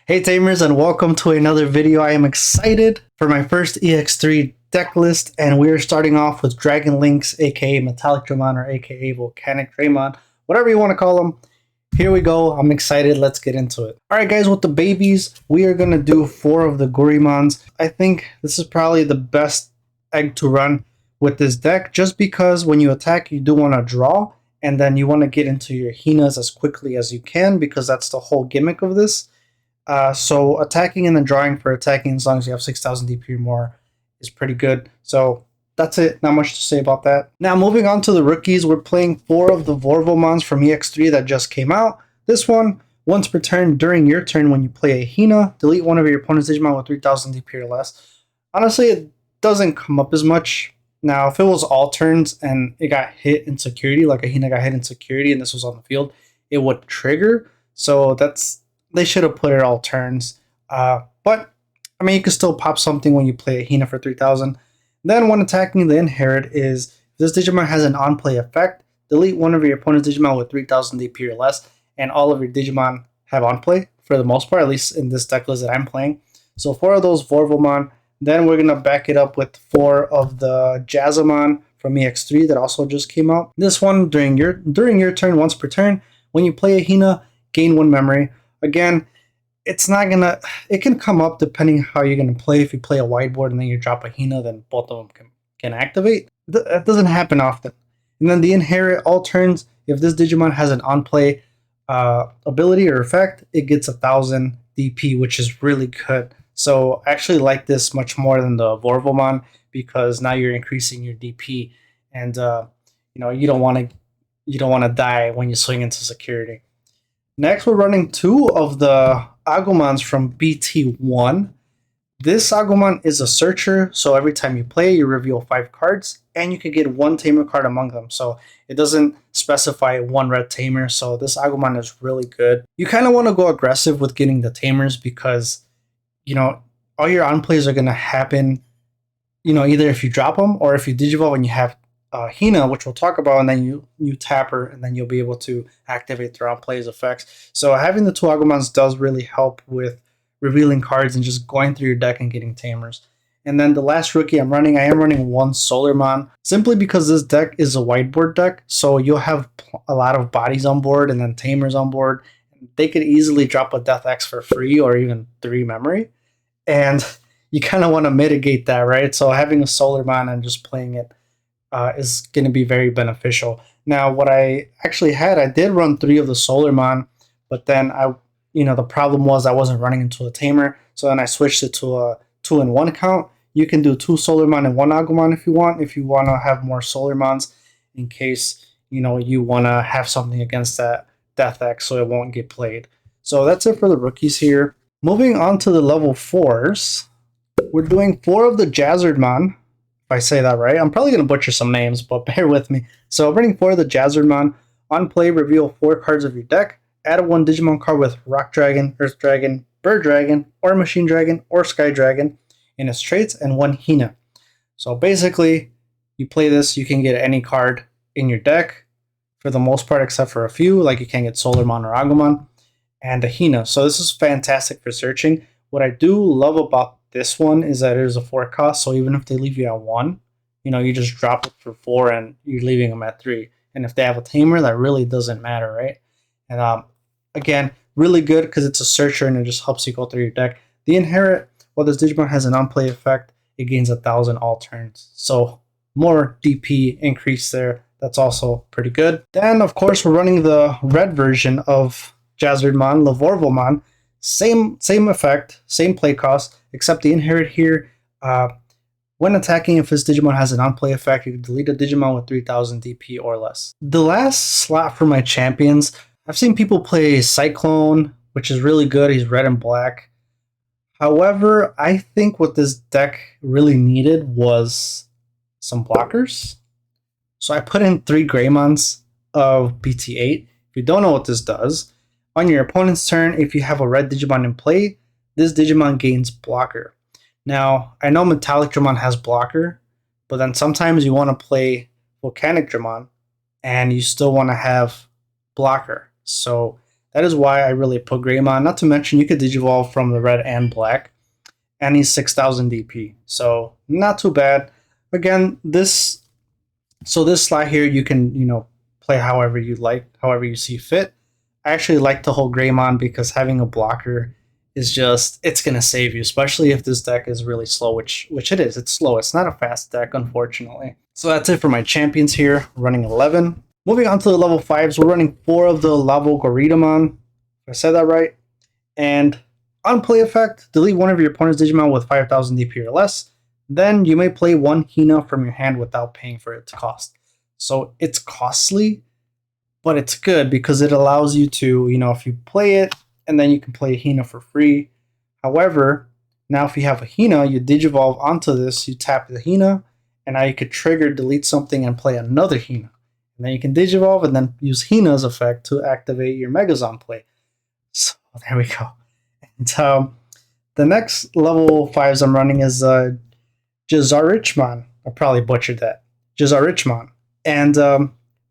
Hey Tamers, and welcome to another video. I am excited for my first EX3 deck list, and we are starting off with Dragon Links, aka MetallicDramon, or aka Volcanicdramon, whatever you want to call them. Here we go. I'm excited. Let's get into it. Alright guys, with the babies, we are going to do 4 of the Garurumons. I think this is probably the best egg to run with this deck, just because when you attack, you do want to draw, and then you want to get into your Hinas as quickly as you can, because that's the whole gimmick of this. So attacking and then drawing for attacking, as long as you have 6,000 DP or more, is pretty good. So that's it. Not much to say about that. Now moving on to the rookies, we're playing 4 of the Volcanicdramons from EX3 that just came out. This one, once per turn during your turn when you play a Hina, delete one of your opponent's Digimon with 3,000 DP or less. Honestly, it doesn't come up as much. Now, if it was all turns and it got hit in security, like a Hina got hit in security and this was on the field, it would trigger. So they should have put it all turns. But, I mean, you can still pop something when you play a Hina for 3,000. Then, when attacking the Inherit is, if this Digimon has an on-play effect, delete one of your opponent's Digimon with 3,000 DP or less, and all of your Digimon have on-play, for the most part, at least in this deck list that I'm playing. So 4 of those Volcanicdramon. Then we're going to back it up with 4 of the Jazzamon from EX3 that also just came out. This one, during your turn, once per turn, when you play a Hina, gain 1 memory. Again, it can come up depending how you're gonna play. If you play a whiteboard and then you drop a Hina, then both of them can activate. That doesn't happen often. And then the Inherit, all turns, if this Digimon has an on-play ability or effect, it gets 1,000 DP, which is really good. So I actually like this much more than the Volcanicdramon, because now you're increasing your DP, and you don't want to die when you swing into security. Next, we're running 2 of the Agumons from BT1. This Agumon is a searcher, so every time you play, you reveal 5 cards, and you can get 1 Tamer card among them. So it doesn't specify 1 red Tamer, so this Agumon is really good. You kind of want to go aggressive with getting the Tamers, because, all your on-plays are going to happen, either if you drop them, or if you digivolve and you have Hina, which we'll talk about, and then you tap her, and then you'll be able to activate their on-plays effects. So having the 2 Agumons does really help with revealing cards and just going through your deck and getting Tamers. And then the last rookie I am running 1 Solarmon, simply because this deck is a whiteboard deck, so you'll have a lot of bodies on board and then Tamers on board. They could easily drop a Death X for free or even 3 memory, and you kind of want to mitigate that, right? So having a Solarmon and just playing it is going to be very beneficial. Now, what I actually I did run 3 of the Solarmon, but then the problem was I wasn't running into a Tamer, so then I switched it to a 2-in-1 count. You can do 2 Solarmon and 1 Agumon if you want to have more Solarmons, in case, you want to have something against that Death X so it won't get played. So that's it for the rookies here. Moving on to the level 4s, we're doing 4 of the Jazzardmon. If I say that right, I'm probably going to butcher some names, but bear with me. So running 4 of the Jazzardmon. On play, reveal 4 cards of your deck. Add 1 Digimon card with Rock Dragon, Earth Dragon, Bird Dragon, or Machine Dragon, or Sky Dragon in its traits, and 1 Hina. So basically, you play this, you can get any card in your deck, for the most part, except for a few, like you can get Solarmon or Agumon, and a Hina. So this is fantastic for searching. What I do love about this one is that it is a 4 cost, so even if they leave you at 1, you just drop it for 4 and you're leaving them at 3. And if they have a Tamer, that really doesn't matter, right? And again, really good because it's a searcher and it just helps you go through your deck. The Inherit, while this Digimon has an on-play effect, it gains 1,000 all turns. So more DP increase there. That's also pretty good. Then, of course, we're running the red version of Jazzardmon, Volcanicdramon. Same effect, same play cost, except the Inherit here. When attacking, if this Digimon has an on-play effect, you can delete a Digimon with 3,000 DP or less. The last slot for my champions, I've seen people play Cyclone, which is really good. He's red and black. However, I think what this deck really needed was some blockers. So I put in 3 Greymons of BT8. If you don't know what this does, on your opponent's turn, if you have a red Digimon in play, this Digimon gains blocker. Now, I know MetallicDramon has blocker, but then sometimes you want to play Volcanicdramon, and you still want to have blocker. So That is why I really put Greymon. Not to mention you could digivolve from the red and black, and he's 6,000 DP, so not too bad. Again, this slot here you can play however you like, however you see fit. I actually like the whole Greymon because having a blocker is just, it's gonna save you, especially if this deck is really slow, which it is. It's slow. It's not a fast deck, unfortunately. So that's it for my champions here, running 11. Moving on to the level 5s, we're running 4 of the MetalGarurumon, if I said that right. And on play effect, delete one of your opponent's Digimon with 5,000 DP or less. Then you may play one Hina from your hand without paying for it to cost. So it's costly, but it's good because it allows you to, if you play it, and then you can play a Hina for free. However, now if you have a Hina, you digivolve onto this, you tap the Hina, and now you could trigger, delete something, and play another Hina. And then you can digivolve and then use Hina's effect to activate your Megazon play. So there we go. And the next level 5s I'm running is Digimon. I probably butchered that. Digimon. And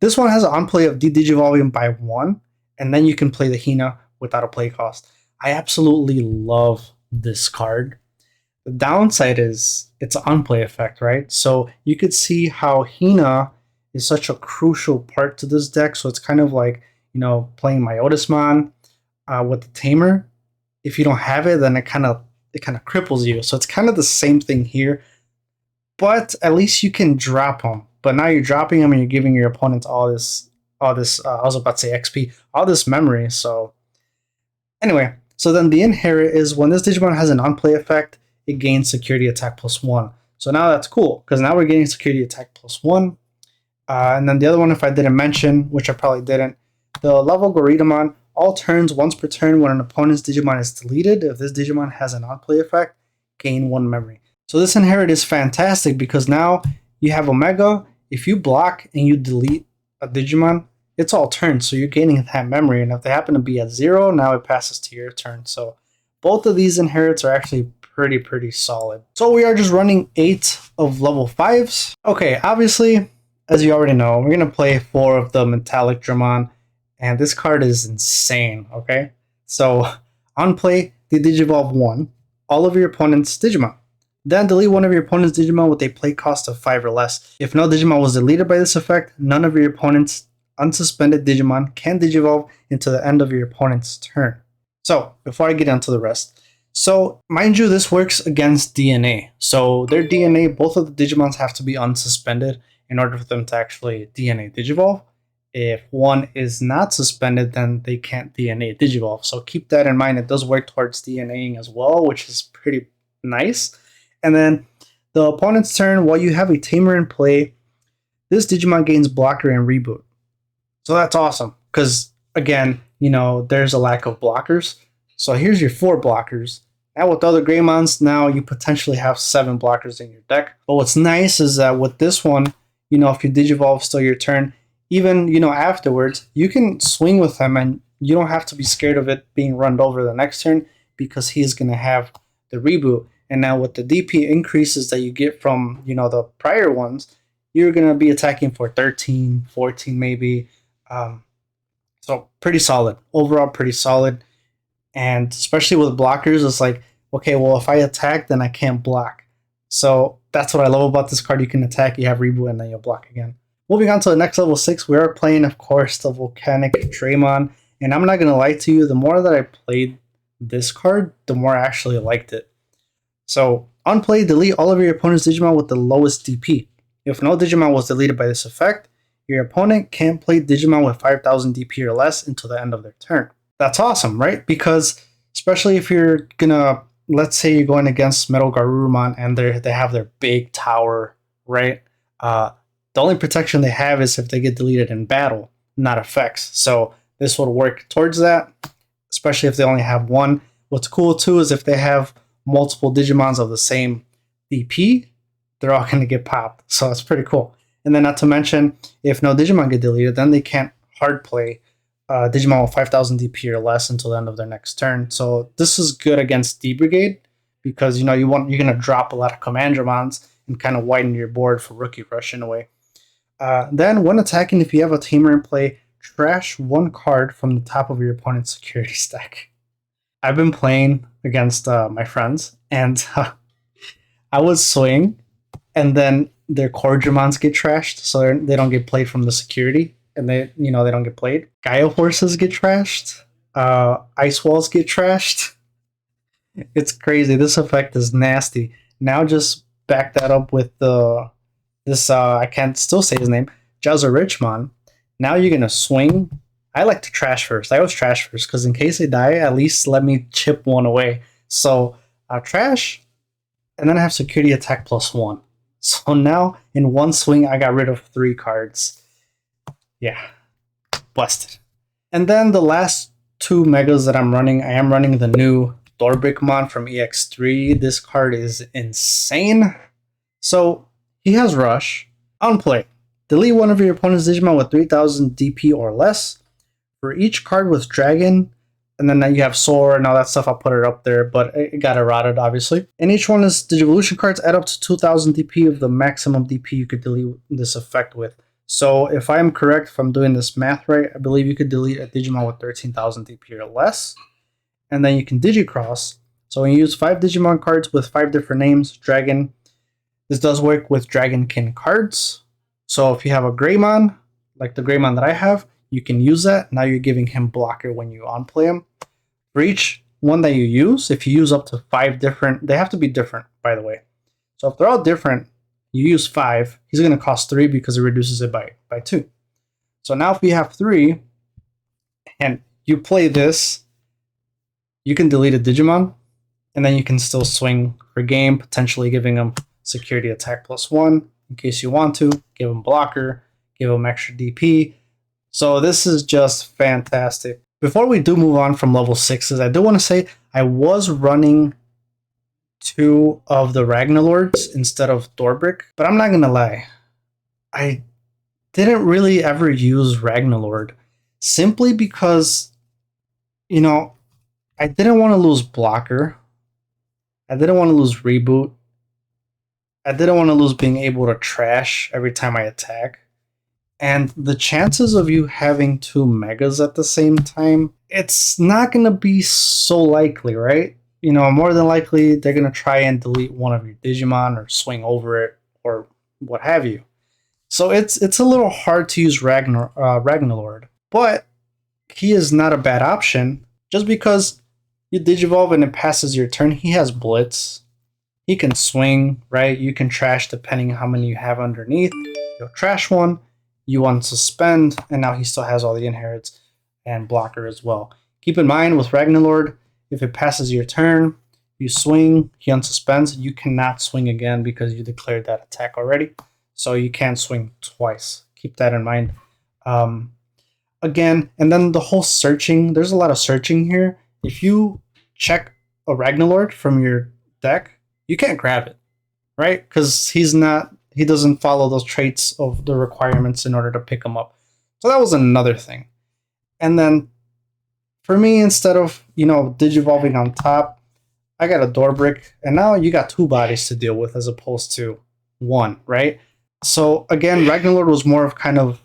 this one has an on-play of de-digivolving by 1, and then you can play the Hina without a play cost. I absolutely love this card. The downside is it's an on-play effect, right? So you could see how Hina is such a crucial part to this deck. So it's kind of like, playing Myotismon with the Tamer. If you don't have it, then it kind of cripples you. So it's kind of the same thing here, but at least you can drop them. But now you're dropping them and you're giving your opponents all this. I was about to say XP, all this memory. So anyway, so then the inherit is when this Digimon has an on-play effect, it gains security attack +1. So now that's cool because now we're getting security attack +1. And then the other one, if I didn't mention, which I probably didn't, the MetalGarurumon, all turns once per turn when an opponent's Digimon is deleted. If this Digimon has an on-play effect, gain 1 memory. So this inherit is fantastic because now you have Omega. If you block and you delete a Digimon, it's all turns, so you're gaining that memory. And if they happen to be at 0, now it passes to your turn. So both of these inherits are actually pretty solid. So we are just running 8 of level 5s. Okay, obviously, as you already know, we're going to play 4 of the MetallicDramon, and this card is insane, okay? So on play, they digivolve 1, all of your opponent's Digimon. Then delete one of your opponent's Digimon with a play cost of 5 or less. If no Digimon was deleted by this effect, none of your opponent's unsuspended Digimon can digivolve into the end of your opponent's turn. So before I get into the rest, so mind you, this works against DNA. So their DNA, both of the Digimons have to be unsuspended in order for them to actually DNA digivolve. If one is not suspended, then they can't DNA digivolve. So keep that in mind. It does work towards DNAing as well, which is pretty nice. And then the opponent's turn, while you have a Tamer in play, this Digimon gains blocker and reboot. So that's awesome because, again, there's a lack of blockers. So here's your 4 blockers. Now with other Greymons, now you potentially have 7 blockers in your deck. But what's nice is that with this one, if you digivolve still your turn, even, afterwards, you can swing with him and you don't have to be scared of it being run over the next turn because he's going to have the reboot. And now with the DP increases that you get from, the prior ones, you're going to be attacking for 13, 14 maybe. So pretty solid. Overall, pretty solid. And especially with blockers, it's like, okay, well, if I attack, then I can't block. So that's what I love about this card. You can attack, you have reboot, and then you'll block again. Moving on to the next level 6, we are playing, of course, the Volcanicdramon. And I'm not going to lie to you, the more that I played this card, the more I actually liked it. So, on play, delete all of your opponent's Digimon with the lowest DP. If no Digimon was deleted by this effect, your opponent can't play Digimon with 5,000 DP or less until the end of their turn. That's awesome, right? Because, especially if you're gonna, let's say you're going against MetalGarurumon and they have their big tower, right? The only protection they have is if they get deleted in battle, not effects. So this would work towards that, especially if they only have 1. What's cool too is if they have multiple Digimons of the same DP, they're all going to get popped. So that's pretty cool. And then not to mention, if no Digimon get deleted, then they can't hard play Digimon with 5,000 DP or less until the end of their next turn. So this is good against D-Brigade because you're going to drop a lot of Commandramons and kind of widen your board for Rookie Rush in a way. Then when attacking, if you have a Tamer in play, trash one card from the top of your opponent's security stack. I've been playing against my friends, and I would swing, and then their core Dramons get trashed, so they don't get played from the security, and they don't get played. Gaia Horses get trashed. Ice Walls get trashed. It's crazy. This effect is nasty. Now just back that up with this I can't still say his name, Jazarichmon. Now you're gonna swing. I like to trash first. I always trash first because in case they die, at least let me chip one away. So I trash, and then I have security attack +1. So now in one swing, I got rid of 3 cards. Yeah, busted. And then the last 2 megas that I'm running, I am running the new Dorbickmon from EX3. This card is insane. So he has Rush. On play, delete one of your opponent's Digimon with 3000 DP or less. For each card with Dragon, and then you have Soar and all that stuff, I'll put it up there, but it got eroded, obviously. And each one is Digivolution cards add up to 2000 DP of the maximum DP you could delete this effect with. So if I'm correct, if I'm doing this math right, I believe you could delete a Digimon with 13,000 DP or less. And then you can Digicross. So when you use 5 Digimon cards with 5 different names, Dragon, this does work with Dragonkin cards. So if you have a Greymon, like the Greymon that I have, you can use that. Now you're giving him blocker when you on-play him. For each one that you use, if you use up to 5 different, they have to be different, by the way. So if they're all different, you use 5, he's going to cost 3 because it reduces it by 2. So now if we have 3, and you play this, you can delete a Digimon, and then you can still swing for game, potentially giving him security attack +1 in case you want to, give him blocker, give him extra DP. So this is just fantastic. Before we do move on from level 6s, I do want to say I was running 2 of the Ragnarlords instead of Dorbrick, but I'm not going to lie. I didn't really ever use Ragnarlord simply because, I didn't want to lose blocker. I didn't want to lose reboot. I didn't want to lose being able to trash every time I attack. And the chances of you having 2 megas at the same time, it's not going to be so likely, right? More than likely, they're going to try and delete one of your Digimon or swing over it or what have you. So it's a little hard to use Ragnarlord. But he is not a bad option. Just because you Digivolve and it passes your turn, he has Blitz. He can swing, right? You can trash depending on how many you have underneath. You'll trash one. You unsuspend, and now he still has all the inherits and blocker as well. Keep in mind with Ragnarlord, if it passes your turn, you swing, he unsuspends, you cannot swing again because you declared that attack already. So you can't swing twice. Keep that in mind. Again, and then the whole searching, there's a lot of searching here. If you check a Ragnarlord from your deck, you can't grab it, right? Because he doesn't follow those traits of the requirements in order to pick them up. So that was another thing. And then for me, instead of, Digivolving on top, I got a Dorbrick, and now you got 2 bodies to deal with as opposed to 1, right? So again, Ragnarlord was more of kind of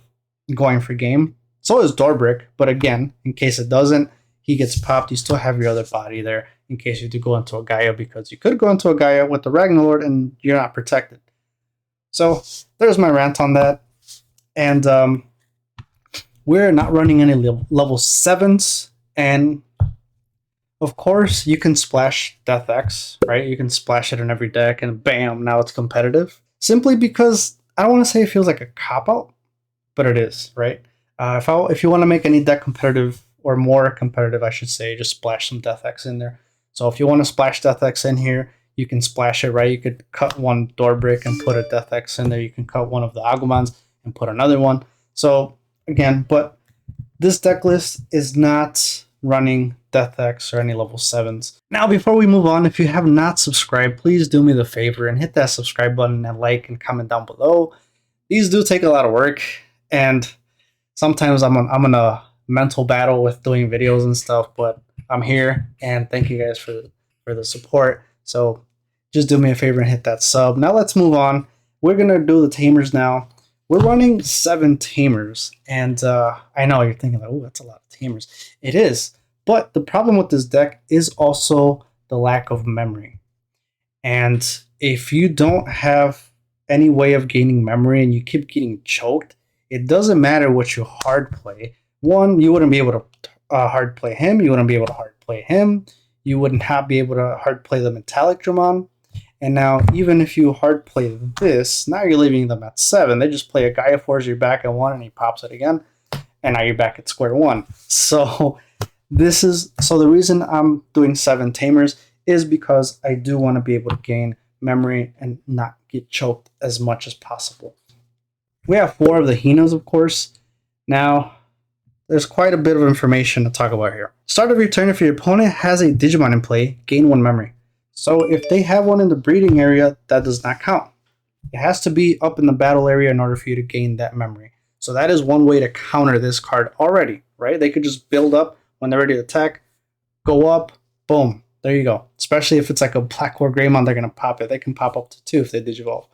going for game. So is Dorbrick, but again, in case it doesn't, he gets popped. You still have your other body there in case you do go into a Gaia, because you could go into a Gaia with the Ragnarlord and you're not protected. So there's my rant on that. And we're not running any level 7s. And of course, you can splash Death X, right? You can splash it in every deck and bam, now it's competitive. Simply because I don't want to say it feels like a cop-out, but it is, right? If you want to make any deck competitive, or more competitive, I should say, just splash some Death X in there. So if you want to splash Death X in here, you can splash it, right? You could cut one Dorbrick and put a Death X in there. You can cut one of the Agumons and put another one. So again, but this deck list is not running Death X or any level 7s. Now, before we move on, if you have not subscribed, please do me the favor and hit that subscribe button and like and comment down below. These do take a lot of work, and sometimes I'm in a mental battle with doing videos and stuff, but I'm here, and thank you guys for the support. So just do me a favor and hit that sub. Now let's move on. We're gonna do the Tamers now. we're running 7 Tamers, and I know you're thinking, like, oh, that's a lot of Tamers. It is, but the problem with this deck is also the lack of memory. And if you don't have any way of gaining memory and you keep getting choked, it doesn't matter what you hard play. One, you wouldn't be able to hard play him. You wouldn't be able to hard play him. You would not be able to hard play the MetallicDramon. And now, even if you hard play this, now you're leaving them at 7. They just play a Gaia Force, you're back at 1, and he pops it again. And now you're back at square 1. So the reason I'm doing 7 Tamers is because I do want to be able to gain memory and not get choked as much as possible. We have 4 of the Hinas, of course. Now, there's quite a bit of information to talk about here. Start of your turn, if your opponent has a Digimon in play, gain 1 memory. So if they have one in the breeding area, that does not count. It has to be up in the battle area in order for you to gain that memory. So that is one way to counter this card already, right? They could just build up when they're ready to attack, go up, boom, there you go. Especially if it's like a Black or Greymon, they're going to pop it. They can pop up to 2 if they digivolve.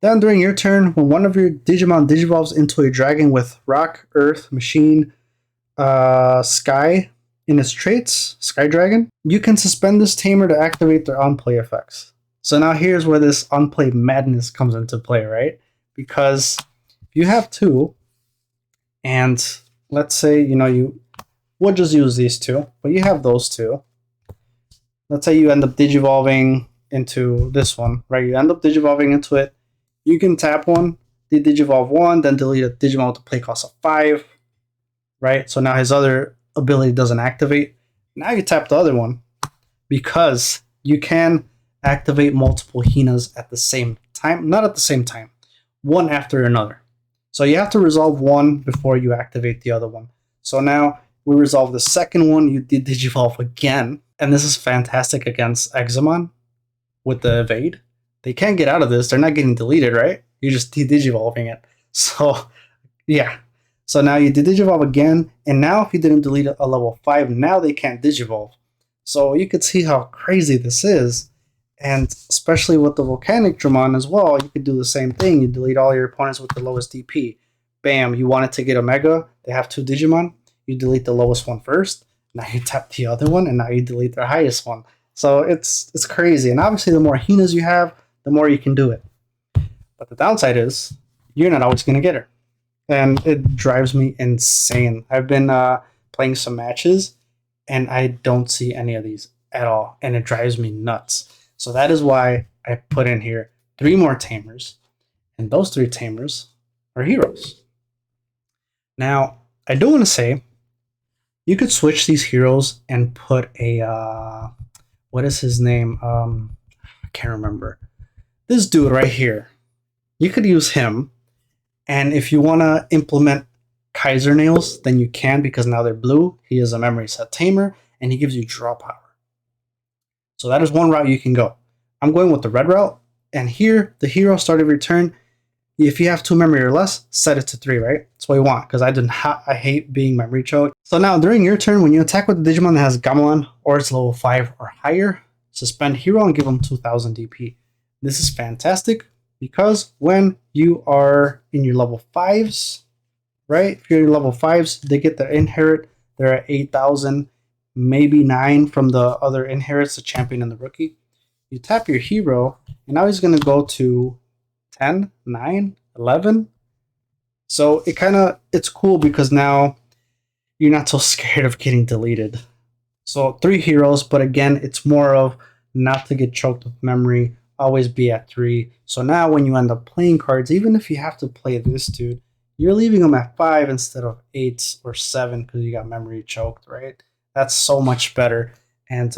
Then during your turn, when one of your Digimon digivolves into a dragon with Rock, Earth, Machine, Sky in its traits, Sky Dragon, you can suspend this Tamer to activate their on-play effects. So now here's where this on-play madness comes into play, right? Because if you have 2, and let's say, you would just use these 2, but you have those 2. Let's say you end up digivolving into this one, right? You end up digivolving into it. You can tap 1, digivolve 1, then delete a Digimon with a play cost of 5, right? So now his other ability doesn't activate. Now you tap the other one because you can activate multiple Hinas at the same time. Not at the same time, one after another. So you have to resolve one before you activate the other one. So now we resolve the second one, you did digivolve again. And this is fantastic against Examon with the evade. They can't get out of this. They're not getting deleted, right? You're just digivolving it. So, yeah. So now you did digivolve again. And now if you didn't delete a level 5, now they can't digivolve. So you could see how crazy this is. And especially with the Volcanicdramon as well, you could do the same thing. You delete all your opponents with the lowest DP. Bam, you wanted to get a Mega. They have 2 Digimon. You delete the lowest one first. Now you tap the other one, and now you delete their highest one. So it's crazy. And obviously, the more Hinas you have, the more you can do it. But the downside is, you're not always going to get her. And it drives me insane. I've been playing some matches, and I don't see any of these at all. And it drives me nuts. So that is why I put in here 3 more Tamers. And those 3 Tamers are heroes. Now, I do want to say, you could switch these heroes and put a, what is his name? I can't remember. This dude right here. You could use him. And if you want to implement Kaiser Nails, then you can, because now they're blue. He is a memory set Tamer, and he gives you draw power. So that is one route you can go. I'm going with the red route. And here, the hero start of your turn. If you have 2 memory or less, set it to 3, right? That's what you want, because I hate being memory choked. So now, during your turn, when you attack with the Digimon that has Gamelon, or it's level 5 or higher, suspend hero and give them 2000 DP. This is fantastic, because when you are in your level 5s, right? If you're in level 5s, they get their inherit. They're at 8,000, maybe 9 from the other inherits, the champion and the rookie. You tap your hero, and now he's going to go to 10, 9, 11. So it's cool because now you're not so scared of getting deleted. So 3 heroes, but again, it's more of not to get choked with memory, always be at 3. So now when you end up playing cards, even if you have to play this dude, you're leaving them at 5 instead of 8 or 7 because you got memory choked, right? That's so much better. And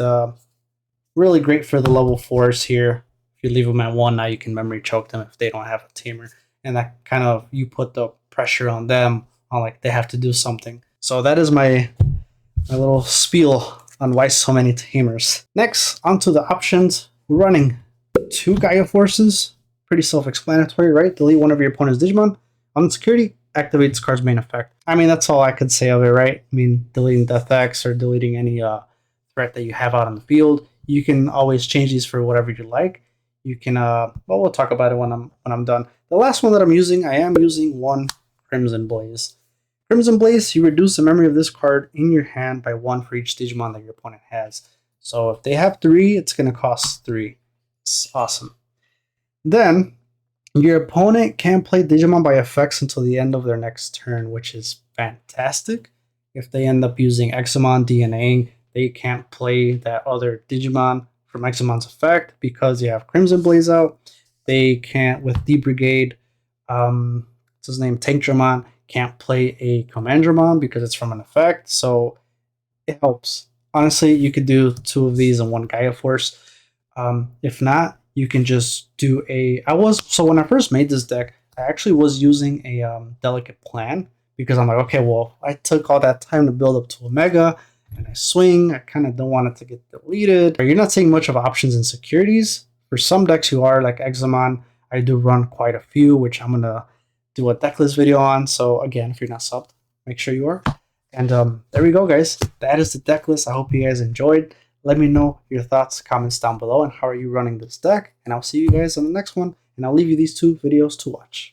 really great for the level 4s here. If you leave them at 1, now you can memory choke them if they don't have a Tamer. And that kind of, you put the pressure on them, on like they have to do something. So that is my little spiel on why so many Tamers. Next, onto the options. We're running 2 Gaia Forces. Pretty self-explanatory, right? Delete one of your opponent's Digimon. On security, activate this card's main effect. I mean, that's all I could say of it, right? I mean, deleting Death X or deleting any threat that you have out on the field. You can always change these for whatever you like. you can well, we'll talk about it when I'm done. The last one that I'm using, I am using one Crimson Blaze. Crimson Blaze, you reduce the memory of this card in your hand by 1 for each Digimon that your opponent has. So if they have 3, it's going to cost 3. It's awesome. Then your opponent can't play Digimon by effects until the end of their next turn, which is fantastic. If they end up using Examon DNAing, they can't play that other Digimon from Examon's effect because you have Crimson Blaze out. They can't, with D-Brigade, what's his name, Tankdramon, can't play a Commandramon because it's from an effect, so it helps. Honestly, you could do 2 of these in one Gaia Force. If not, you can just do a... So when I first made this deck, I actually was using a Delicate Plan because I'm like, okay, well, I took all that time to build up to Omega, and I swing. I kind of don't want it to get deleted. You're not seeing much of options in securities. For some decks you are, like Examon, I do run quite a few, which I'm going to do a decklist video on. So again, if you're not subbed, make sure you are. And there we go, guys. That is the deck list. I hope you guys enjoyed. Let me know your thoughts, comments down below, and how are you running this deck. And I'll see you guys on the next one. And I'll leave you these 2 videos to watch.